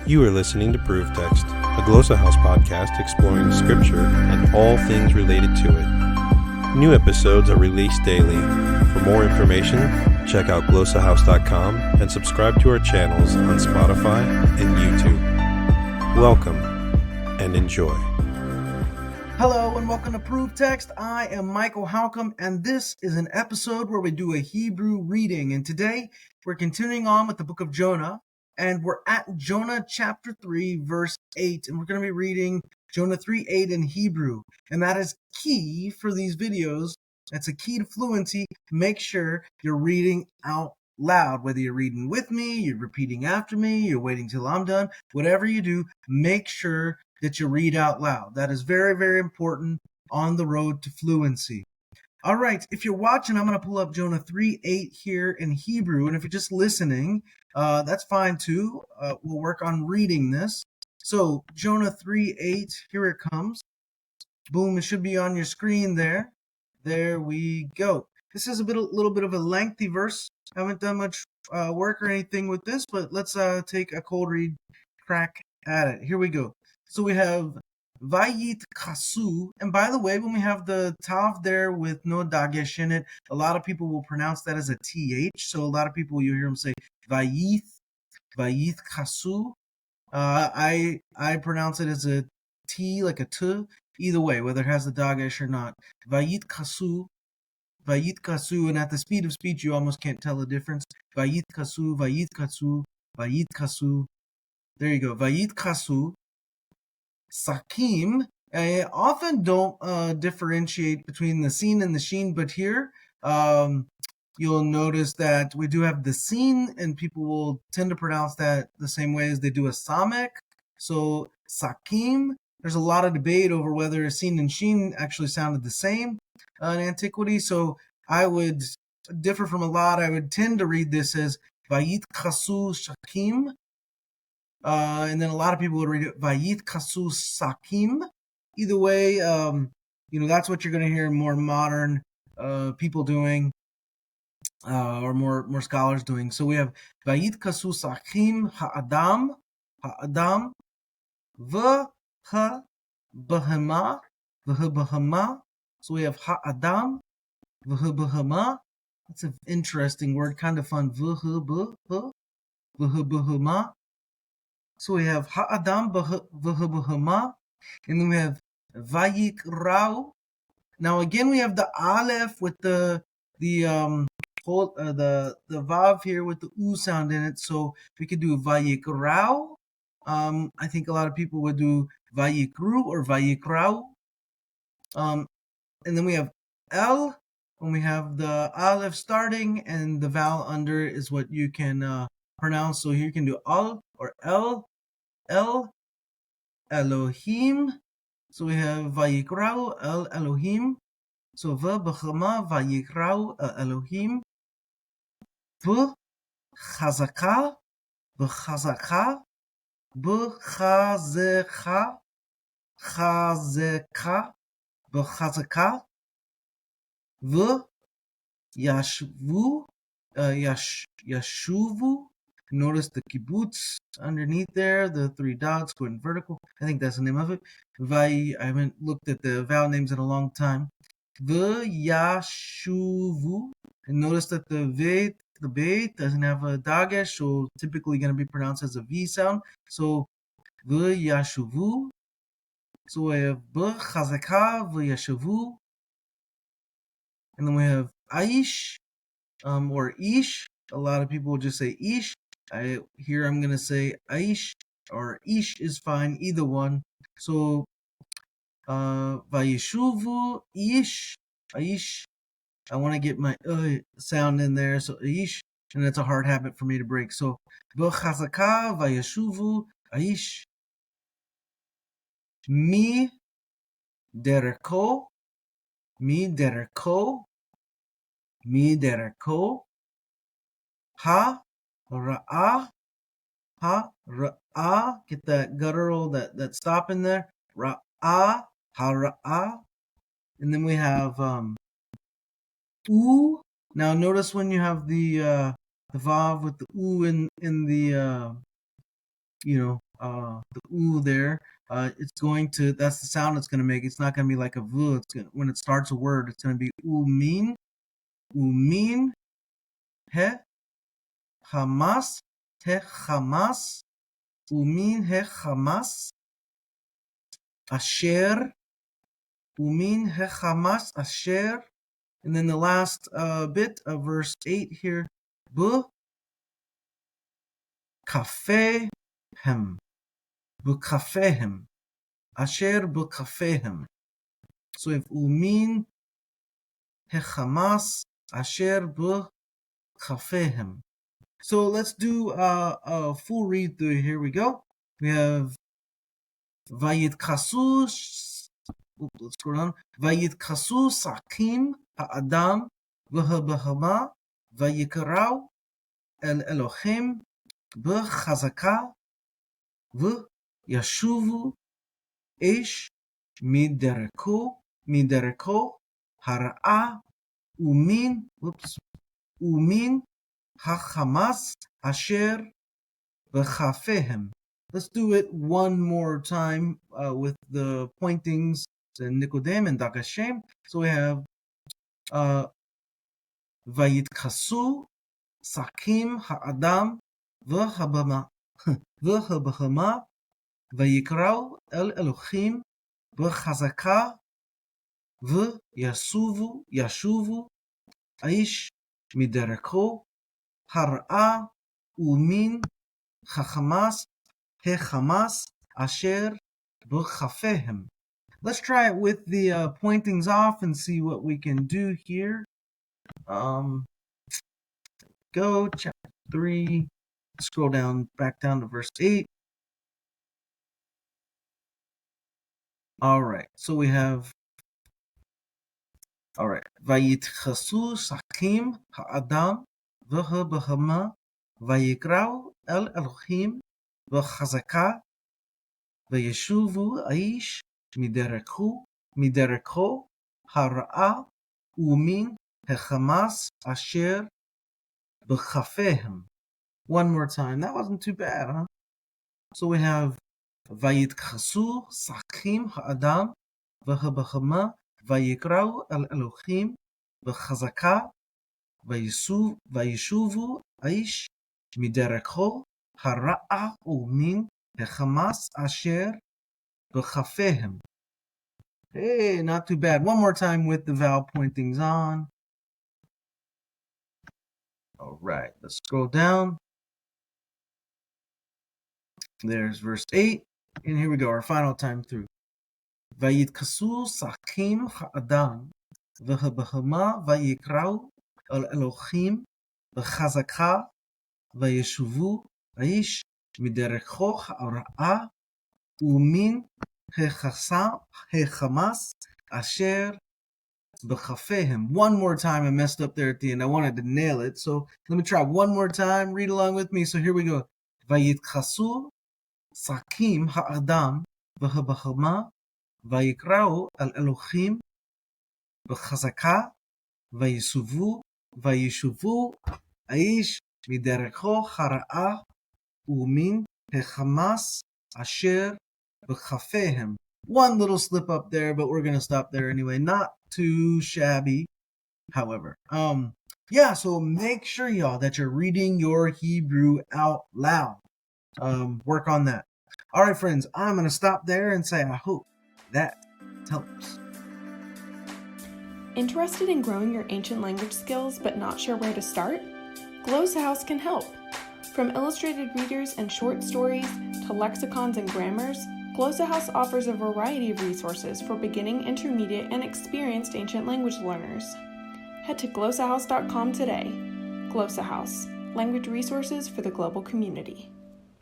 You are listening to Proof Text, a Glossa House podcast exploring Scripture and all things related to it. New episodes are released daily. For more information, check out glossahouse.com and subscribe to our channels on Spotify and YouTube. Welcome and enjoy. Hello and welcome to Proof Text. I am Michael Halcomb, and this is an episode where we do a Hebrew reading. And today we're continuing on with the book of Jonah, and we're at Jonah chapter 3, verse 8, and we're going to be reading Jonah 3:8 in Hebrew. And that is key for these videos. That's a key to fluency. Make sure you're reading out loud, whether you're reading with me, you're repeating after me, you're waiting till I'm done. Whatever you do, make sure that you read out loud. That is very, very important on the road to fluency. All right, if you're watching, I'm going to pull up Jonah 3:8 here in Hebrew, and if you're just listening, that's fine too. We'll work on reading this. So Jonah 3:8, here it comes. Boom, it should be on your screen there. There we go. This is a little bit of a lengthy verse. I haven't done much work or anything with this, but let's take a cold read crack at it. Here we go. So we have Vayit Kasu, and by the way, when we have the tav there with no dagesh in it, a lot of people will pronounce that as a th. So a lot of people, you hear them say Vayit Kasu. I pronounce it as a t, like a t. Either way, whether it has the dagesh or not. Vayit Kasu, and at the speed of speech, you almost can't tell the difference. Vayit Kasu, Vayit Kasu, Vayit Kasu. There you go. Vayit Kasu. Sakim, I often don't differentiate between the sin and the sheen, but here you'll notice that we do have the sin, and people will tend to pronounce that the same way as they do a samek. So Sakim, there's a lot of debate over whether sin and sheen actually sounded the same in antiquity, so I would differ from a lot. I would tend to read this as Vayit Kasu Shakim. And then a lot of people would read it Vayit Kasu Sakim. Either way, that's what you're going to hear more modern people doing, or more scholars doing. So we have Vayit Kasu Sakim Ha'adam, V'ha Bahama. So we have Ha'adam, V'ha. That's an interesting word, kind of fun. V'ha. So we have Ha'adam V'ha, and then we have Vayikrau. Now again, we have the Aleph with the Vav here with the U sound in it. So we could do Vayikrau. I think a lot of people would do Vayikru or Vayikrau. And then we have El, when we have the Aleph starting and the vowel under is what you can pronounce. So here you can do Al or El, Elohim. So we have Vayikrau El Elohim. So V'b'chama Vayikrau El Elohim. V'chazaka, V'chazaka, Chazeka, V'chazaka. V'yashvu, Yashuvu. Notice the kibbutz underneath there, the three dots going vertical. I think that's the name of it. I haven't looked at the vowel names in a long time. V'yashuvu. And notice that the beit doesn't have a dagesh, so typically going to be pronounced as a V sound. So v'yashuvu. So we have b'chazaka, v'yashuvu. And then we have aish, or ish. A lot of people will just say ish. I'm going to say aish, or ish is fine, either one. So vayeshuvu, ish, aish. I want to get my sound in there, so ish, and that's a hard habit for me to break. So v'chazaka, vayeshuvu, aish. Mi dereko, ha ra'ah, get that guttural, that stop in there. Ra'ah, ha ra'ah. And then we have u. Now notice when you have the vav with the u in the the oo there, that's the sound it's going to make. It's not going to be like a v. When it starts a word, it's going to be umin, umin, he, Hamas, he, Hamas, umin, he, Hamas, asher, umin, he, Hamas, asher. And then the last bit of verse 8 here, bu, kafehem, bu, kafehem, asher, bu, kafehem. So if umin, he, Hamas, asher, bu, kafehem. So let's do a full read through. Here we go. We have Vayitkasu. Let's go down. Vayitkasu sakim ha'adam v'habahama vayikarau el Elohim b'chazaka v'yashuvu ish midereko hara'a umin hachamas asher b'chafehem. Let's do it one more time with the pointings and Nikodem and Dagashem. So we have Vayitkasu sakim ha'adam v'habahama vayikrau el Elohim b'chazaka v'yashuvu aish midereko hara'a umin hachamas hechamas asher b'chafehem. Let's try it with the pointings off and see what we can do here. Go chapter 3. Scroll back down to verse 8. All right. So we have. All right. Vayitchasu sakim ha'adam v'habahama vayikrau el Elohim v'chazaka v'yeshuvu aish midereko hara'a umin hechamas asher b'chafehem. One more time. That wasn't too bad, huh? So we have Vayitchasu sakim ha'adam v'habahama vayikrau el Elohim v'chazaka v'yeshuvu aish midereko hara'a umin hechamas asher b'chafehem. Hey, not too bad. One more time with the vowel pointings on. All right, let's scroll down. There's verse 8. And here we go, our final time through. Vayitkasu sakim ha'adam v'habahama vayikrau el Elohim v'chazaka v'yeshuvu aish midereko hara'a umin hechamas asher b'chafehem. One more time. I messed up there at the end. I wanted to nail it. So let me try one more time. Read along with me. So here we go. Vayitchasu sakim ha'adam v'habahama vayikrau el Elohim b'chazaka v'yeshuvu aish midereko hara'a umin hechamas asher b'chafehem. One little slip up there, but we're gonna stop there anyway. Not too shabby, however. So make sure, y'all, that you're reading your Hebrew out loud. Work on that. All right, friends, I'm gonna stop there and say I hope that helps. Interested in growing your ancient language skills but not sure where to start? Glossa House can help. From illustrated readers and short stories to lexicons and grammars, Glossa House offers a variety of resources for beginning, intermediate, and experienced ancient language learners. Head to glossahouse.com today. Glossa House, language resources for the global community.